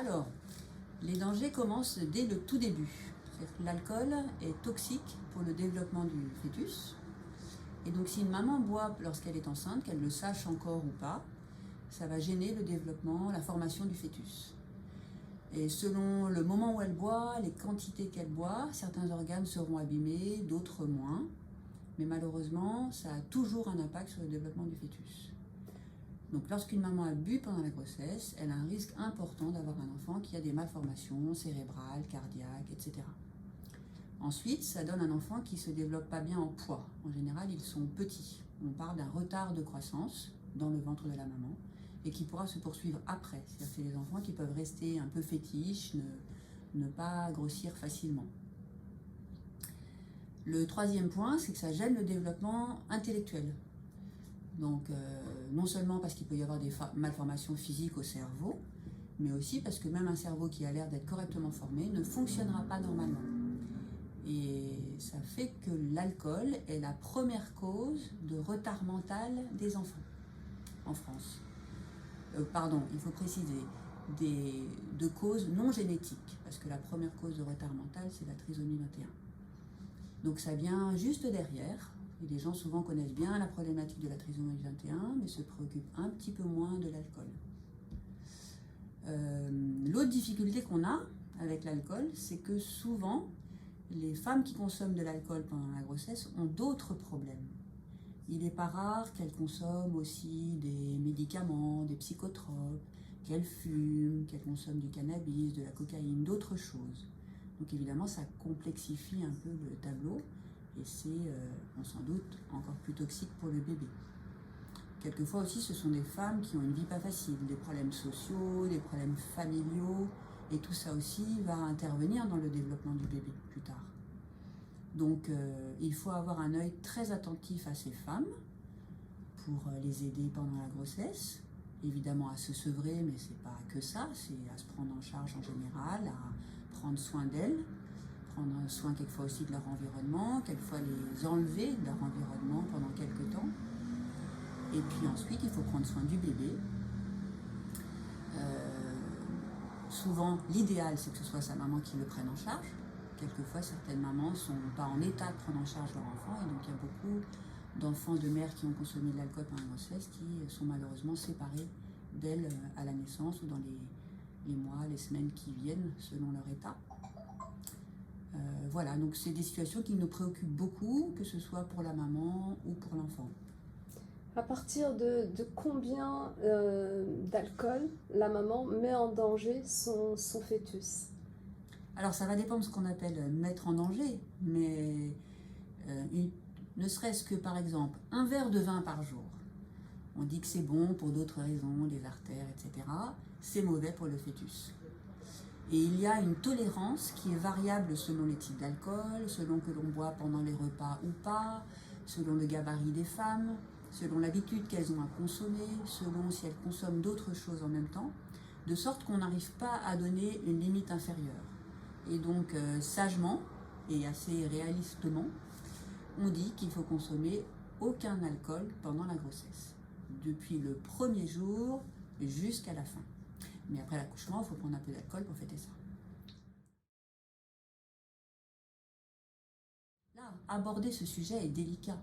Alors, les dangers commencent dès le tout début. C'est-à-dire que l'alcool est toxique pour le développement du fœtus. Et donc si une maman boit lorsqu'elle est enceinte, qu'elle le sache encore ou pas, ça va gêner le développement, la formation du fœtus. Et selon le moment où elle boit, les quantités qu'elle boit, certains organes seront abîmés, d'autres moins. Mais malheureusement, ça a toujours un impact sur le développement du fœtus. Donc lorsqu'une maman a bu pendant la grossesse, elle a un risque important d'avoir un enfant qui a des malformations cérébrales, cardiaques, etc. Ensuite, ça donne un enfant qui ne se développe pas bien en poids. En général, ils sont petits. On parle d'un retard de croissance dans le ventre de la maman et qui pourra se poursuivre après. C'est-à-dire que c'est des enfants qui peuvent rester un peu fétiches, ne pas grossir facilement. Le troisième point, c'est que ça gêne le développement intellectuel. Donc, non seulement parce qu'il peut y avoir des malformations physiques au cerveau, mais aussi parce que même un cerveau qui a l'air d'être correctement formé ne fonctionnera pas normalement. Et ça fait que l'alcool est la première cause de retard mental des enfants en France. Pardon, il faut préciser, de causes non génétiques, parce que la première cause de retard mental, c'est la trisomie 21. Donc ça vient juste derrière, et les gens souvent connaissent bien la problématique de la trisomie 21, mais se préoccupent un petit peu moins de l'alcool. L'autre difficulté qu'on a avec l'alcool, c'est que souvent, les femmes qui consomment de l'alcool pendant la grossesse ont d'autres problèmes. Il n'est pas rare qu'elles consomment aussi des médicaments, des psychotropes, qu'elles fument, qu'elles consomment du cannabis, de la cocaïne, d'autres choses. Donc évidemment, ça complexifie un peu le tableau et c'est, on s'en doute, encore plus toxique pour le bébé. Quelquefois aussi, ce sont des femmes qui ont une vie pas facile, des problèmes sociaux, des problèmes familiaux, et tout ça aussi va intervenir dans le développement du bébé plus tard. Donc il faut avoir un œil très attentif à ces femmes pour les aider pendant la grossesse, évidemment à se sevrer, mais c'est pas que ça, c'est à se prendre en charge en général, à prendre soin d'elles, prendre soin quelquefois aussi de leur environnement, quelquefois les enlever de leur environnement pendant quelques temps. Et puis ensuite, il faut prendre soin du bébé. Souvent, l'idéal, c'est que ce soit sa maman qui le prenne en charge. Quelquefois, certaines mamans ne sont pas en état de prendre en charge leur enfant, et donc il y a beaucoup d'enfants de mères qui ont consommé de l'alcool pendant la grossesse qui sont malheureusement séparés d'elles à la naissance ou dans les mois, les semaines qui viennent, selon leur état. Voilà, donc c'est des situations qui nous préoccupent beaucoup, que ce soit pour la maman ou pour l'enfant. À partir de combien d'alcool la maman met en danger son fœtus? Alors ça va dépendre de ce qu'on appelle mettre en danger, mais ne serait-ce que par exemple un verre de vin par jour. On dit que c'est bon pour d'autres raisons, les artères, etc. C'est mauvais pour le fœtus. Et il y a une tolérance qui est variable selon les types d'alcool, selon que l'on boit pendant les repas ou pas, selon le gabarit des femmes, selon l'habitude qu'elles ont à consommer, selon si elles consomment d'autres choses en même temps, de sorte qu'on n'arrive pas à donner une limite inférieure. Et donc, sagement et assez réalistement, on dit qu'il faut consommer aucun alcool pendant la grossesse, depuis le premier jour jusqu'à la fin. Mais après l'accouchement, il faut prendre un peu d'alcool pour fêter ça. Là, aborder ce sujet est délicat.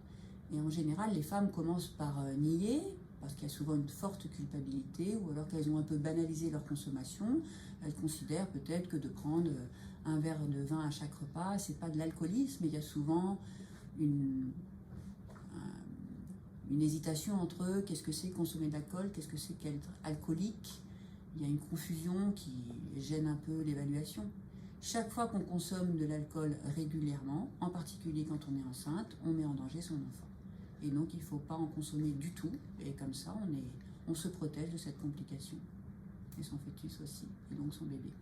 Et en général, les femmes commencent par nier, parce qu'il y a souvent une forte culpabilité, ou alors qu'elles ont un peu banalisé leur consommation. Elles considèrent peut-être que de prendre un verre de vin à chaque repas, c'est pas de l'alcoolisme, mais il y a souvent une hésitation entre qu'est-ce que c'est consommer de l'alcool, qu'est-ce que c'est qu'être alcoolique. Il y a une confusion qui gêne un peu l'évaluation. Chaque fois qu'on consomme de l'alcool régulièrement, en particulier quand on est enceinte, on met en danger son enfant. Et donc il ne faut pas en consommer du tout, et comme ça on se protège de cette complication. Et son fœtus aussi, et donc son bébé.